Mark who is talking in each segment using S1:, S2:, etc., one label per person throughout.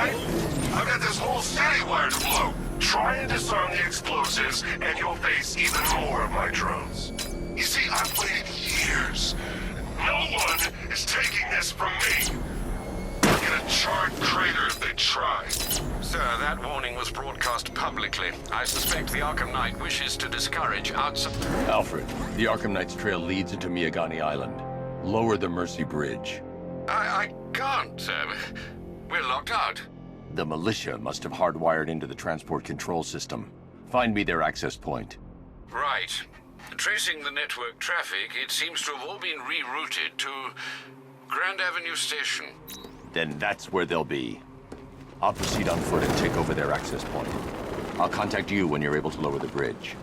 S1: right? I've got this whole city wired to blow. Try and disarm the explosives, and you'll face even more of my drones. You see, I've waited years. No one is taking this from me. I'll get a charred crater if they try.
S2: Sir, that warning was broadcast publicly. I suspect the Arkham Knight wishes to discourage outside...
S3: Alfred, the Arkham Knight's trail leads into Miyagani Island. Lower the Mercy Bridge.
S2: I can't, sir. We're locked out.
S3: The militia must have hardwired into the transport control system. Find me their access point.
S2: Right. Tracing the network traffic, it seems to have all been rerouted to Grand Avenue Station.
S3: Then that's where they'll be. I'll proceed on foot and take over their access point. I'll contact you when you're able to lower the bridge.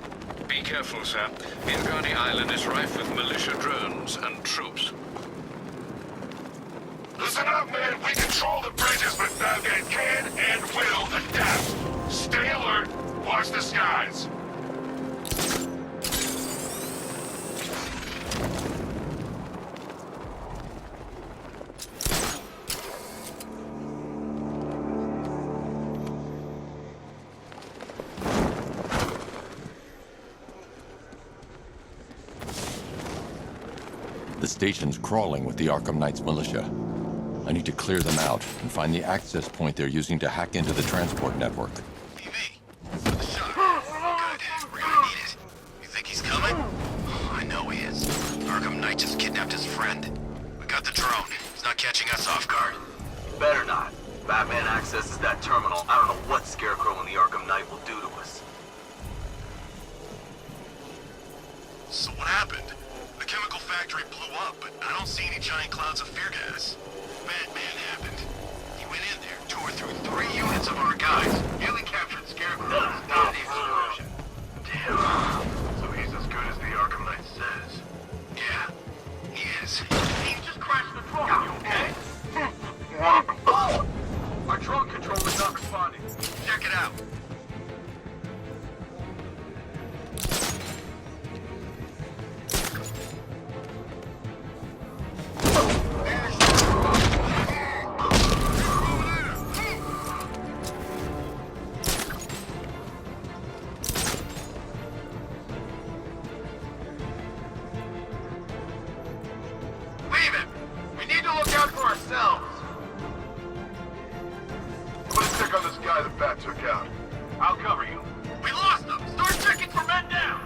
S2: Be careful, sir. Miyagani Island is rife with militia drones and troops.
S1: Listen up, man. We control the bridges, but Batman can and will adapt. Stay alert. Watch the skies.
S3: The station's crawling with the Arkham Knight's militia. I need to clear them out and find the access point they're using to hack into the transport network.
S4: TV, for the shot. Good, we're gonna need it. You think he's coming? Oh, I know he is. Arkham Knight just kidnapped his friend. We got the drone. He's not catching us off guard.
S5: Better not. Batman accesses that terminal. I don't know what Scarecrow and the Arkham Knight will do to us.
S4: So what happened? The chemical factory blew up, but I don't see any giant clouds of fear gas. Batman happened. He went in there, tore through 3 units of our guys, nearly captured Scarecrow, and stopped the explosion. Damn. So he's as good as the Arkham Knight says. Yeah, he is. He just crashed the drone. You okay? Our drone controller's not responding. Check it out. I'll cover you. We lost them! Start checking for men down!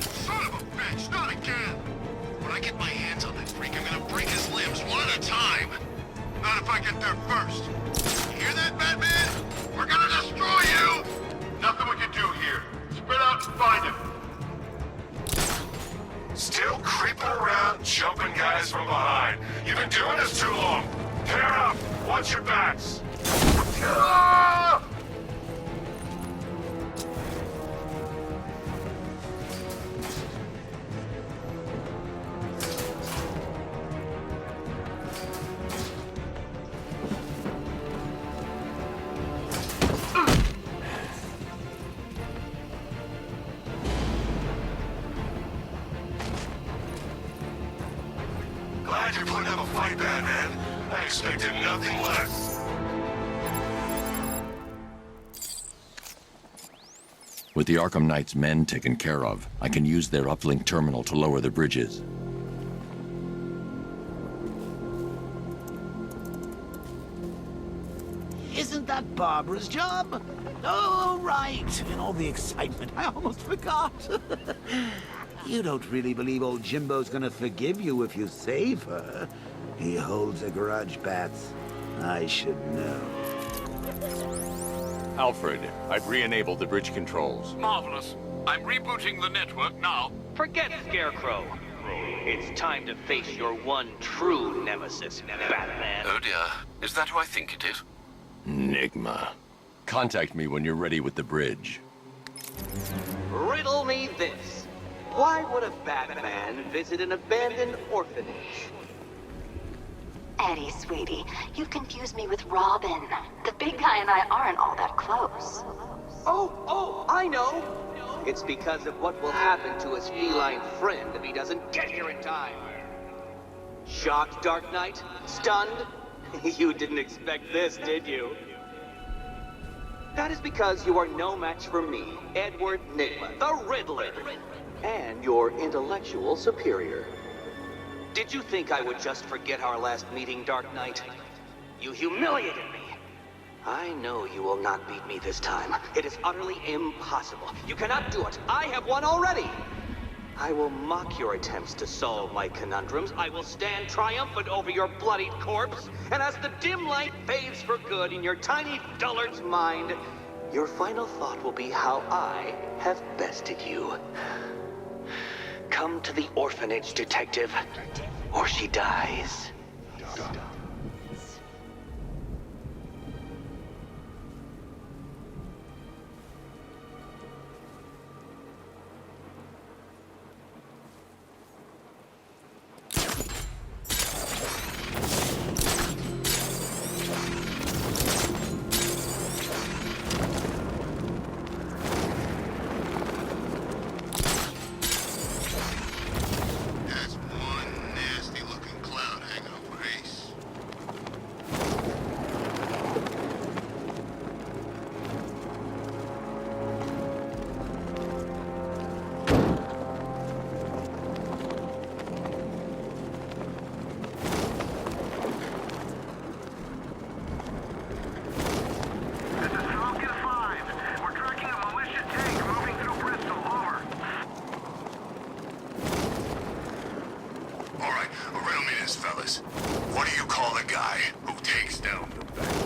S4: Son of a bitch, not again! When I get my hands on that freak, I'm gonna break his limbs one at a time. Not if I get there first. You hear that, Batman? We're gonna destroy you! Nothing we can do here. Spread out and find him.
S1: Still creeping around, jumping guys from behind. You've been doing this too long. Pair up. Watch your backs. Ah! Glad you're putting up a fight, Batman. I expected nothing less.
S3: With the Arkham Knight's men taken care of, I can use their uplink terminal to lower the bridges.
S6: Isn't that Barbara's job? Oh, right. In all the excitement, I almost forgot. You don't really believe old Jimbo's gonna forgive you if you save her. He holds a grudge, Bats. I should know.
S3: Alfred, I've re-enabled the bridge controls.
S2: Marvelous. I'm rebooting the network now.
S7: Forget Scarecrow. It's time to face your one true nemesis, Batman.
S2: Oh dear. Is that who I think it is?
S3: Enigma. Contact me when you're ready with the bridge.
S7: Riddle me this. Why would a Batman visit an abandoned orphanage?
S8: Eddie, sweetie, you've confused me with Robin. The big guy and I aren't all that close.
S7: Oh, I know! It's because of what will happen to his feline friend if he doesn't get here in time. Shocked, Dark Knight? Stunned? You didn't expect this, did you? That is because you are no match for me, Edward Nygma, the Riddler, and your intellectual superior. Did you think I would just forget our last meeting, Dark Knight? You humiliated me. I know you will not beat me this time. It is utterly impossible. You cannot do it. I have won already. I will mock your attempts to solve my conundrums. I will stand triumphant over your bloodied corpse. And as the dim light fades for good in your tiny dullard's mind, your final thought will be how I have bested you. Come to the orphanage, detective, or she dies.
S4: That's one nasty-looking cloud hangover, Ace.
S1: This is Falcon 5. We're tracking a militia tank moving through Bristol. Over.
S4: All right, riddle me this, fellas. What do you call the guy who takes down the bank?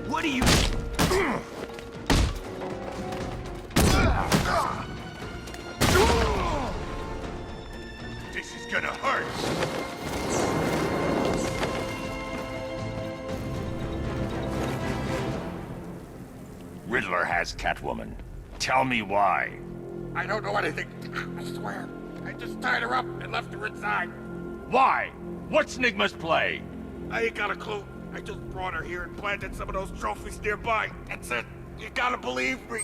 S6: What do you...
S4: This is gonna hurt.
S3: Riddler has Catwoman. Tell me why.
S8: I don't know anything. I swear. I just tied her up and left her inside.
S3: Why? What's Nygma's play?
S8: I ain't got a clue. I just brought her here and planted some of those trophies nearby. That's it. You gotta believe me.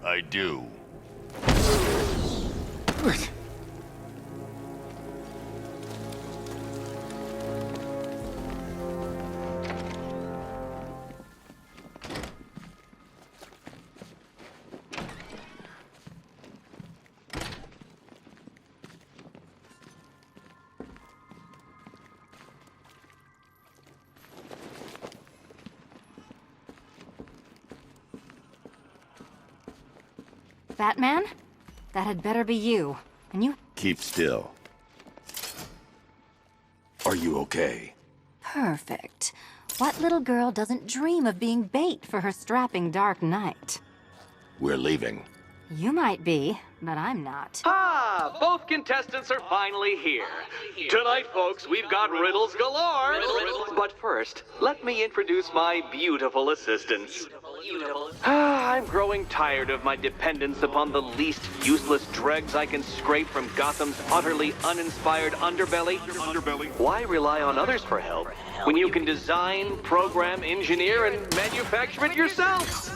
S3: I do.
S9: Batman? That had better be you. And you...
S3: Keep still. Are you okay?
S9: Perfect. What little girl doesn't dream of being bait for her strapping Dark Knight?
S3: We're leaving.
S9: You might be, but I'm not.
S7: Ah, both contestants are finally here. Tonight, folks, we've got riddles galore. But first, let me introduce my beautiful assistants. I'm growing tired of my dependence upon the least useless dregs I can scrape from Gotham's utterly uninspired underbelly. Why rely on others for help when you can design, program, engineer, and manufacture it yourself?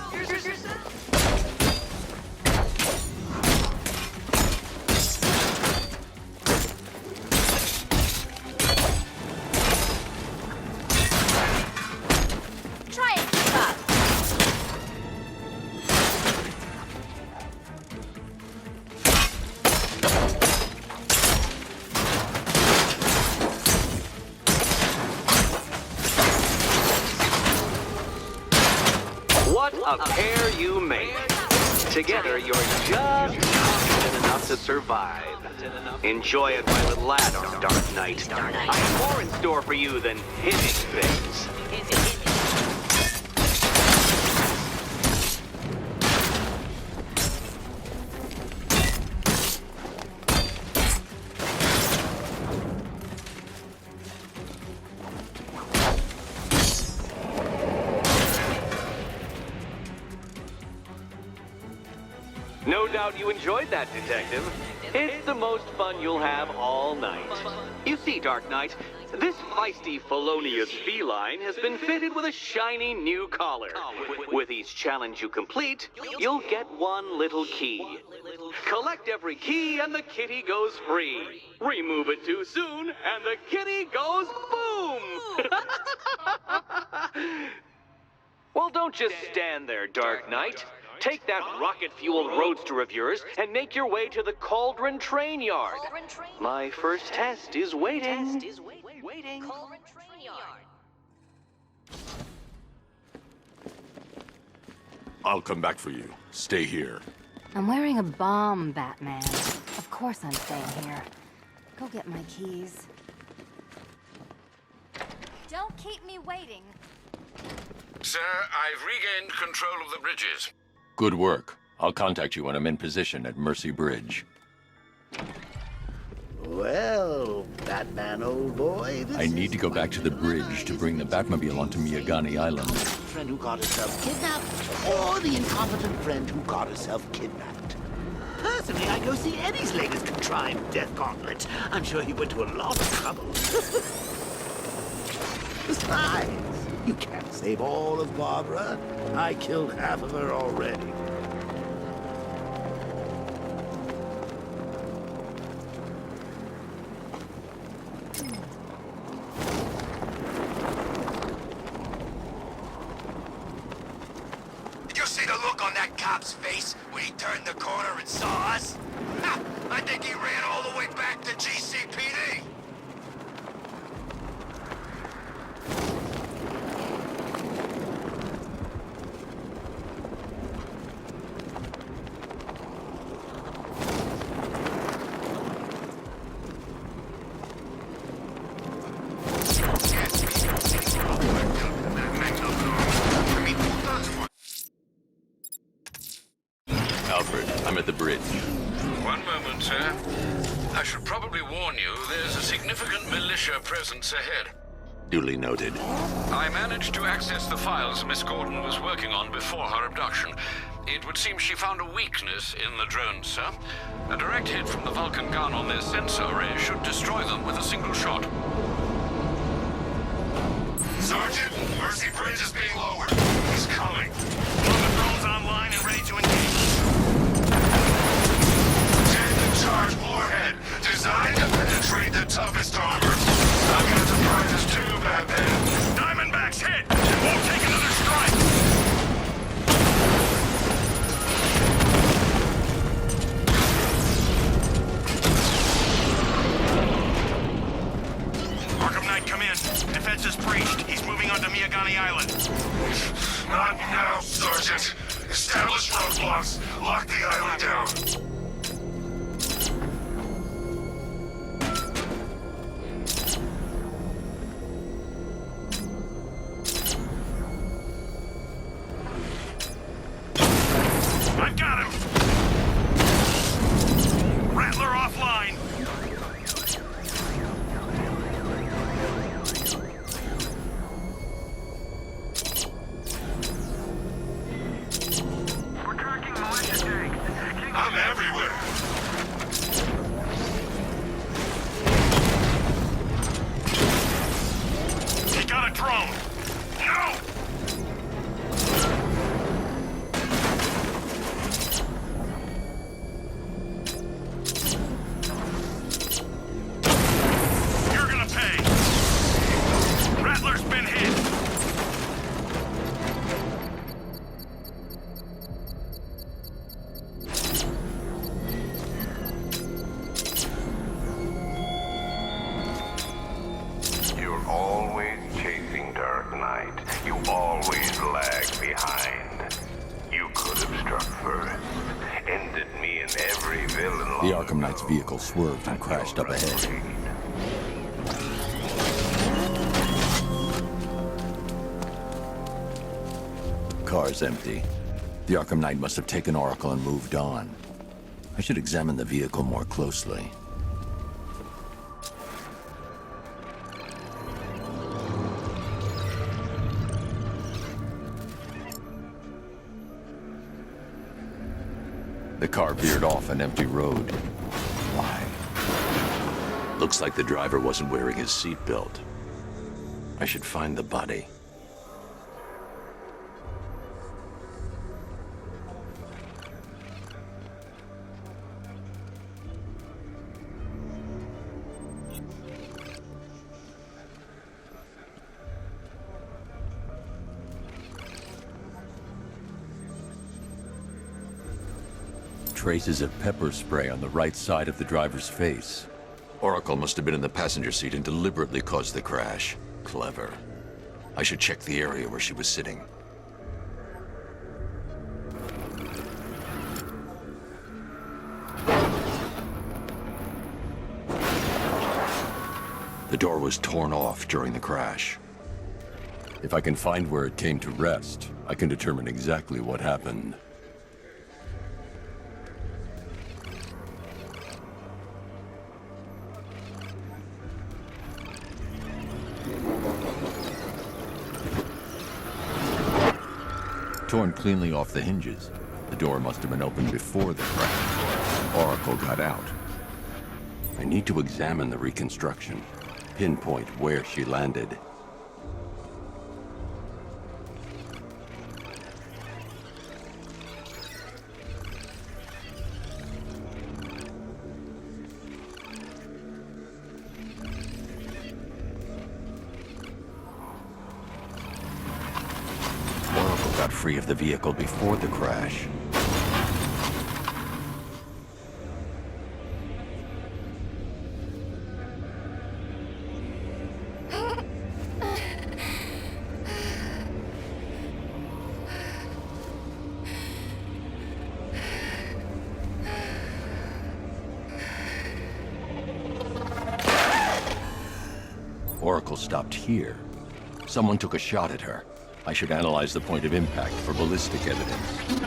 S9: Try and keep up.
S7: What a pair you make. Together, you're just confident enough to survive. Enjoy it while it lasts, Dark Knight. I have more in store for you than hitting things. out you enjoyed that, Detective. It's the most fun you'll have all night. You see, Dark Knight, this feisty, felonious feline has been fitted with a shiny new collar. With each challenge you complete, you'll get one little key. Collect every key and the kitty goes free. Remove it too soon and the kitty goes boom! Well, don't just stand there, Dark Knight. Take that rocket-fueled roadster of yours and make your way to the Cauldron Train Yard. My first test is waiting.
S3: I'll come back for you. Stay here.
S9: I'm wearing a bomb, Batman. Of course I'm staying here. Go get my keys. Don't keep me waiting.
S2: Sir, I've regained control of the bridges.
S3: Good work. I'll contact you when I'm in position at Mercy Bridge.
S6: Well, Batman, old boy, this
S3: I need to go back to the bridge to bring the Batmobile onto Miyagani Island.
S6: friend who got herself kidnapped, or the incompetent friend who got herself kidnapped. Personally, I'd go see Eddie's latest contrived death gauntlet. I'm sure he went to a lot of trouble. Besides, you can't save all of Barbara. I killed half of her already.
S4: Did you see the look on that cop's face when he turned the corner and saw us? Ha! I think he ran all the way back to GCPD.
S3: Alfred, I'm at the bridge.
S2: One moment, sir. I should probably warn you, there's a significant militia presence ahead.
S3: Duly noted.
S2: I managed to access the files Miss Gordon was working on before her abduction. It would seem she found a weakness in the drones, sir. A direct hit from the Vulcan gun on their sensor array should destroy them with a single shot.
S1: Sergeant, Mercy Bridge is being lowered. He's coming.
S4: All the drones online and ready to engage.
S1: Tandem charge warhead, designed to penetrate the toughest armor. I've got surprises too, Batman.
S4: Diamondbacks hit! It won't take another strike! Arkham Knight, come in. Defense is breached. He's moving onto Miyagani Island.
S1: Not now, Sergeant. Establish roadblocks. Lock the island down.
S4: I've got him! Rattler offline! We're tracking militia tanks.
S1: I'm everywhere.
S4: He got a drone! No! You're gonna pay! Rattler's been hit!
S1: You're always chasing Dark Knight. You always lag behind. You could have struck first. Ended me in every villain.
S3: The Arkham Knight's vehicle swerved and crashed up ahead. Car's empty. The Arkham Knight must have taken Oracle and moved on. I should examine the vehicle more closely. The car veered off an empty road. Why? Looks like the driver wasn't wearing his seatbelt. I should find the body. Traces of pepper spray on the right side of the driver's face. Oracle must have been in the passenger seat and deliberately caused the crash. Clever. I should check the area where she was sitting. The door was torn off during the crash. If I can find where it came to rest, I can determine exactly what happened. Torn cleanly off the hinges. The door must have been opened before the crash. Oracle got out. I need to examine the reconstruction, pinpoint where she landed. Got free of the vehicle before the crash. Oracle stopped here. Someone took a shot at her. I should analyze the point of impact for ballistic evidence.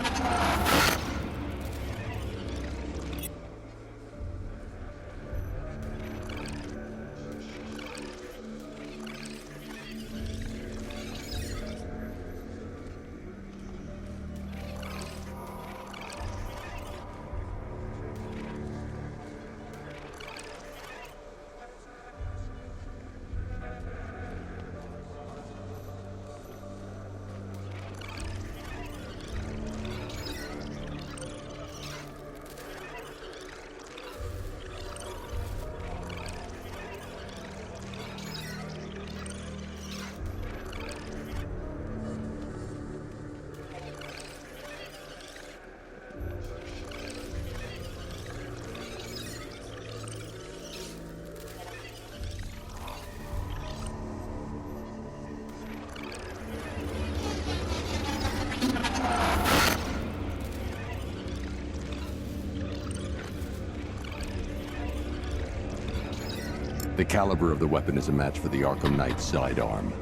S3: The caliber of the weapon is a match for the Arkham Knight's sidearm.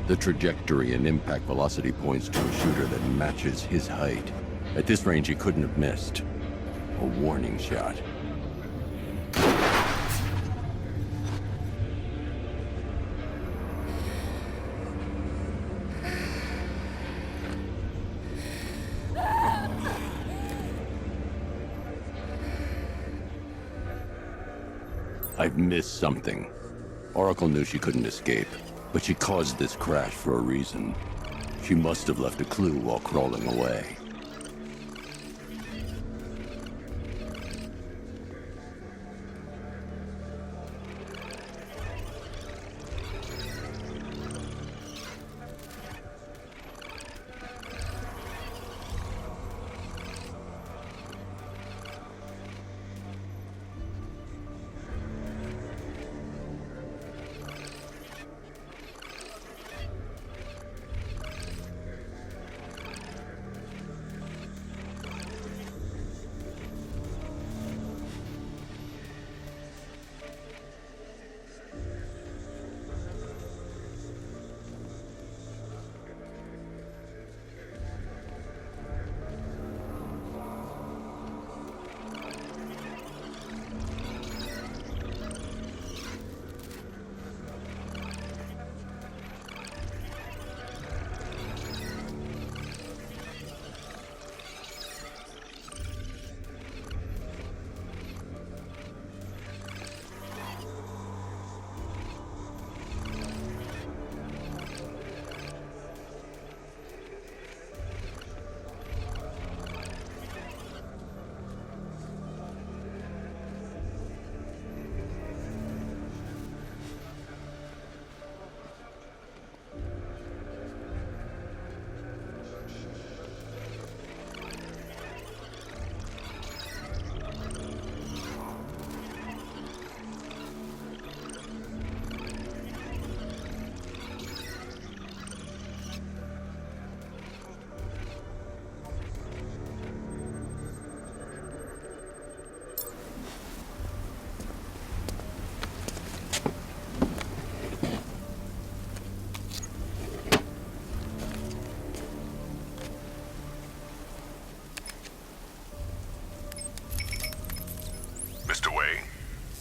S3: The trajectory and impact velocity points to a shooter that matches his height. At this range, he couldn't have missed. A warning shot. I've missed something. Oracle knew she couldn't escape, but she caused this crash for a reason. She must have left a clue while crawling away.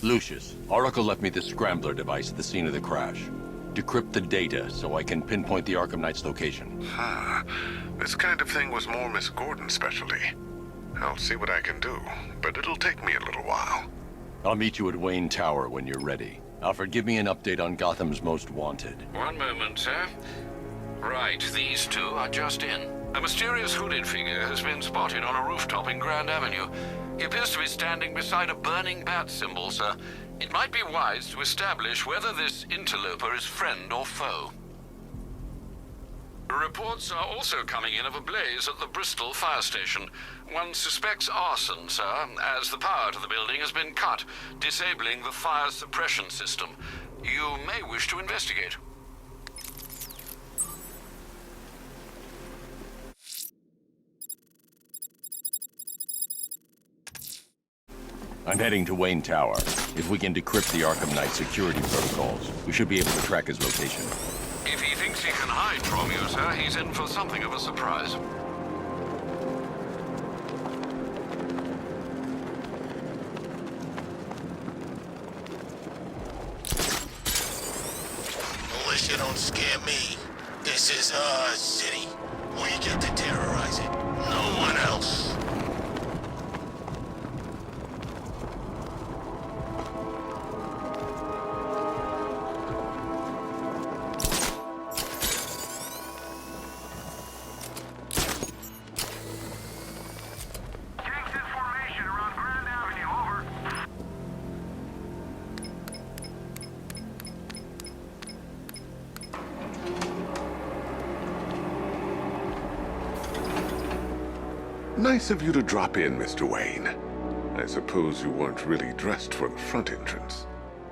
S3: Lucius, Oracle left me the scrambler device at the scene of the crash. Decrypt the data so I can pinpoint the Arkham Knight's location.
S10: This kind of thing was more Miss Gordon's specialty. I'll see what I can do, but it'll take me a little while.
S3: I'll meet you at Wayne Tower when you're ready. Alfred, give me an update on Gotham's Most Wanted.
S2: One moment, sir. Right, these two are just in. A mysterious hooded figure has been spotted on a rooftop in Grand Avenue. He appears to be standing beside a burning bat symbol, sir. It might be wise to establish whether this interloper is friend or foe. Reports are also coming in of a blaze at the Bristol fire station. One suspects arson, sir, as the power to the building has been cut, disabling the fire suppression system. You may wish to investigate.
S3: I'm heading to Wayne Tower. If we can decrypt the Arkham Knight security protocols, we should be able to track his location.
S2: If he thinks he can hide from you, sir, he's in for something of a surprise.
S4: Militia don't scare me. This is our city. We get to terrorize it. No one else.
S10: Nice of you to drop in, Mr. Wayne. I suppose you weren't really dressed for the front entrance.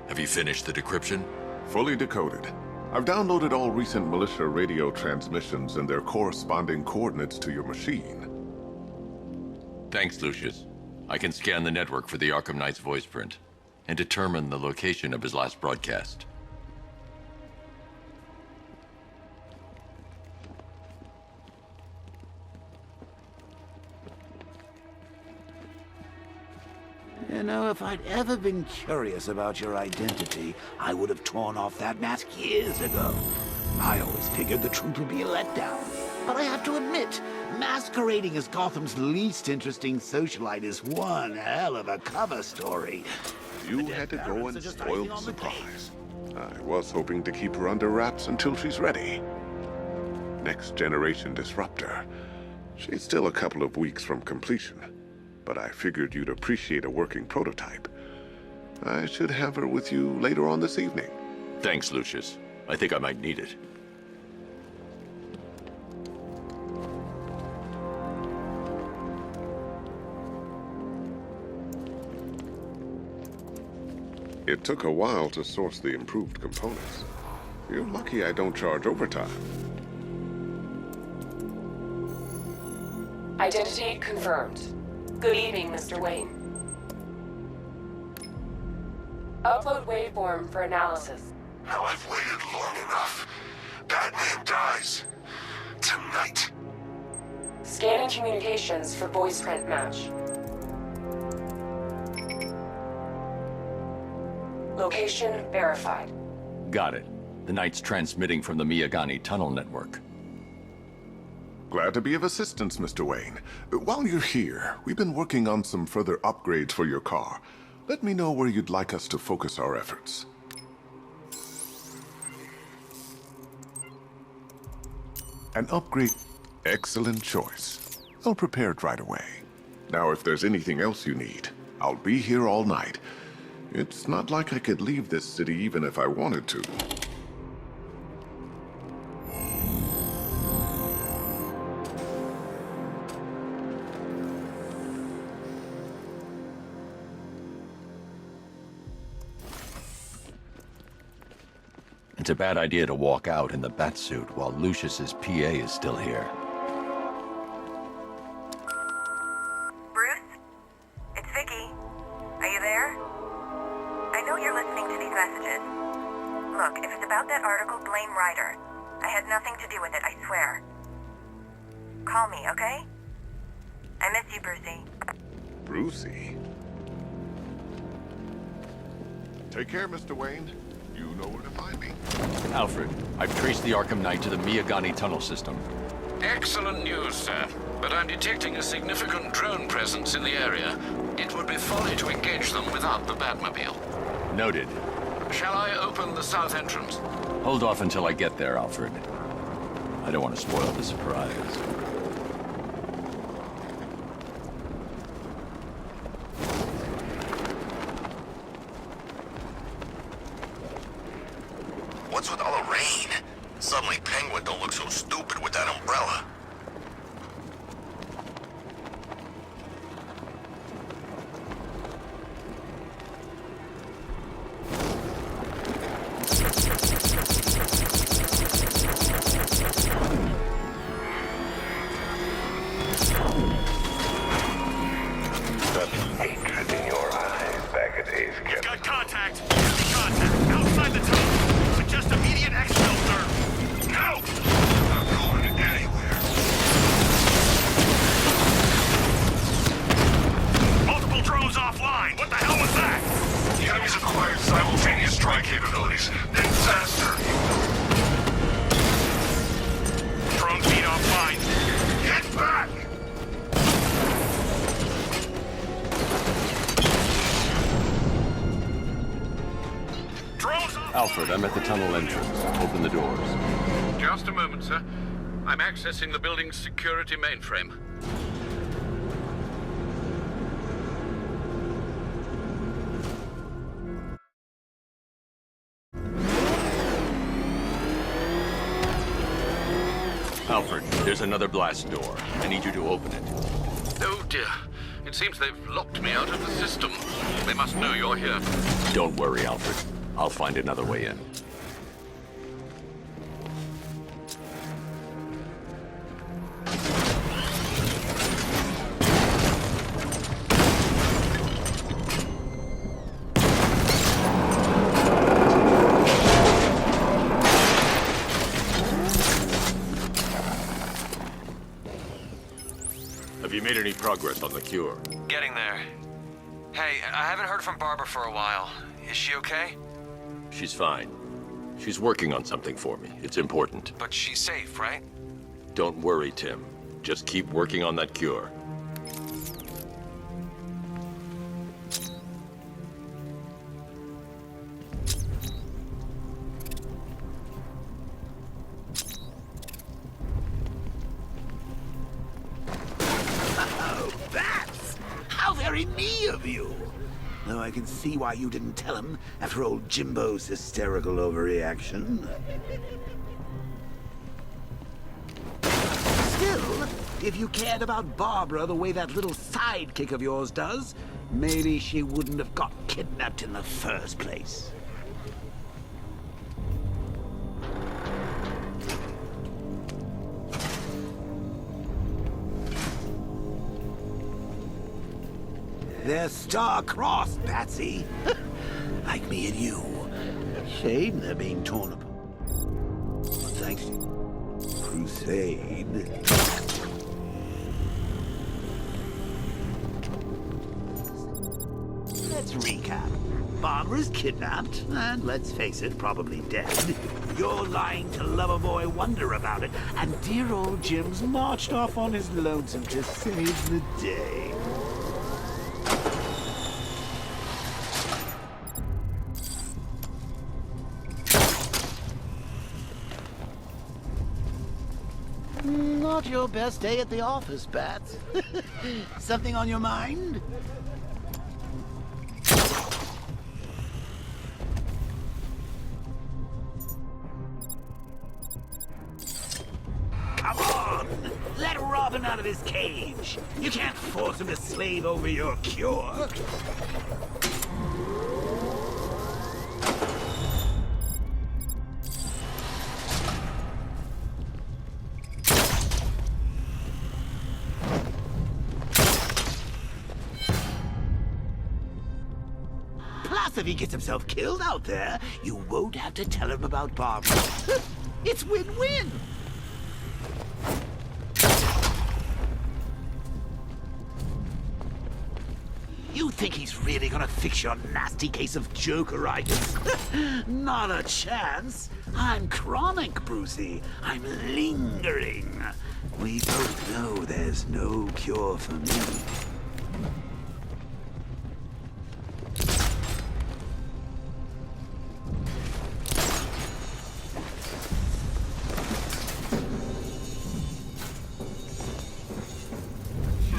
S3: Have you finished the decryption?
S10: Fully decoded. I've downloaded all recent militia radio transmissions and their corresponding coordinates to your machine.
S3: Thanks, Lucius. I can scan the network for the Arkham Knight's voice print and determine the location of his last broadcast.
S6: You know, if I'd ever been curious about your identity, I would have torn off that mask years ago. I always figured the truth would be a letdown. But I have to admit, masquerading as Gotham's least interesting socialite is one hell of a cover story.
S10: You had to go and spoil the surprise. I was hoping to keep her under wraps until she's ready. Next generation disruptor. She's still a couple of weeks from completion. But I figured you'd appreciate a working prototype. I should have her with you later on this evening.
S3: Thanks, Lucius. I think I might need it.
S10: It took a while to source the improved components. You're lucky I don't charge overtime.
S11: Identity confirmed. Good evening, Mr. Wayne. Upload waveform for analysis.
S1: Now I've waited long enough. Batman dies. Tonight.
S11: Scanning communications for voice print match. Location verified.
S3: Got it. The Knight's transmitting from the Miyagani tunnel network.
S10: Glad to be of assistance, Mr. Wayne. While you're here, we've been working on some further upgrades for your car. Let me know where you'd like us to focus our efforts. An upgrade? Excellent choice. I'll prepare it right away. Now, if there's anything else you need, I'll be here all night. It's not like I could leave this city even if I wanted to.
S3: It's a bad idea to walk out in the batsuit while Lucius's PA is still here.
S12: Bruce? It's Vicky. Are you there? I know you're listening to these messages. Look, if it's about that article, blame Ryder. I had nothing to do with it, I swear. Call me, okay? I miss you, Brucey.
S10: Brucey? Take care, Mr. Wayne. You know where to find me.
S3: Alfred, I've traced the Arkham Knight to the Miyagani tunnel system.
S2: Excellent news, sir. But I'm detecting a significant drone presence in the area. It would be folly to engage them without the Batmobile.
S3: Noted.
S2: Shall I open the south entrance?
S3: Hold off until I get there, Alfred. I don't want to spoil the surprise.
S4: What's with all the rain? Suddenly Penguin don't look so stupid with that umbrella.
S1: Hatred in your eyes, Bagade's
S4: We've got contact. Contact. Outside the tunnel. Suggest immediate exfil, sir.
S1: No! I'm not going anywhere.
S4: Multiple drones offline. What the hell was that?
S1: The enemy's acquired simultaneous strike capabilities. Then faster.
S4: Drone feed offline.
S1: Get back!
S4: Drones off.
S3: Alfred, I'm at the tunnel entrance. Open the doors.
S2: Just a moment, sir. I'm accessing the building's security mainframe.
S3: Alfred, there's another blast door. I need you to open it.
S2: Oh dear. It seems they've locked me out of the system. They must know you're here.
S3: Don't worry, Alfred. I'll find another way in. Have you made any progress on the cure?
S13: Getting there. Hey, I haven't heard from Barbara for a while. Is she okay?
S3: She's fine. She's working on something for me. It's important.
S13: But she's safe, right?
S3: Don't worry, Tim. Just keep working on that cure.
S6: Oh, bats! How very me of you! Though I can see why you didn't tell him after old Jimbo's hysterical overreaction. Still, if you cared about Barbara the way that little sidekick of yours does, maybe she wouldn't have got kidnapped in the first place. They're star-crossed, Patsy. Like me and you. Shame they're being torn apart. But thanks to Crusade. Let's recap. Barbara's kidnapped, and let's face it, probably dead. You're lying to Loverboy Wonder about it, and dear old Jim's marched off on his lonesome to save the day. Not your best day at the office, Bats. Something on your mind? Come on! Let Robin out of his cage! You can't force him to slave over your cure! Plus, if he gets himself killed out there, you won't have to tell him about Barbara. It's win-win! You think he's really gonna fix your nasty case of Jokeritis? Not a chance. I'm chronic, Brucey. I'm lingering. We both know there's no cure for me.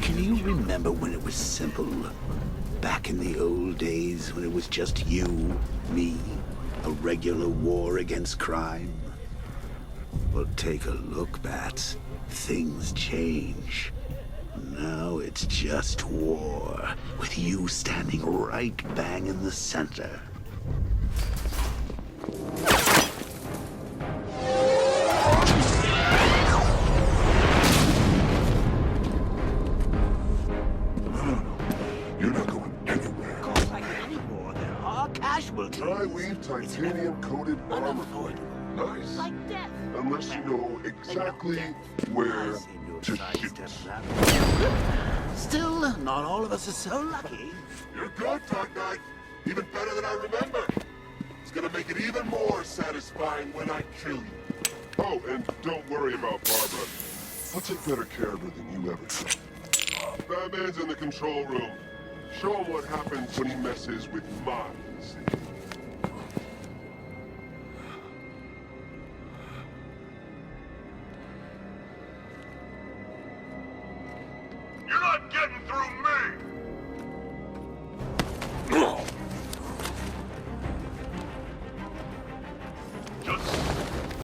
S6: Can you remember when it was simple? Back in the old days when it was just you, me, a regular war against crime? Well, take a look, Bats. Things change. Now it's just war, with you standing right bang in the center.
S10: You're not going anywhere.
S6: Casualties.
S10: Tri-weave titanium-coated armor. Nice.
S6: Like death.
S10: Unless you know exactly where to shoot.
S6: Still, not all of us are so lucky.
S10: You're good, Dark Knight. Even better than I remember. It's gonna make it even more satisfying when I kill you. Oh, and don't worry about Barbara. I'll take better care of her than you ever did. Batman's in the control room. Show him what happens when he messes with minds.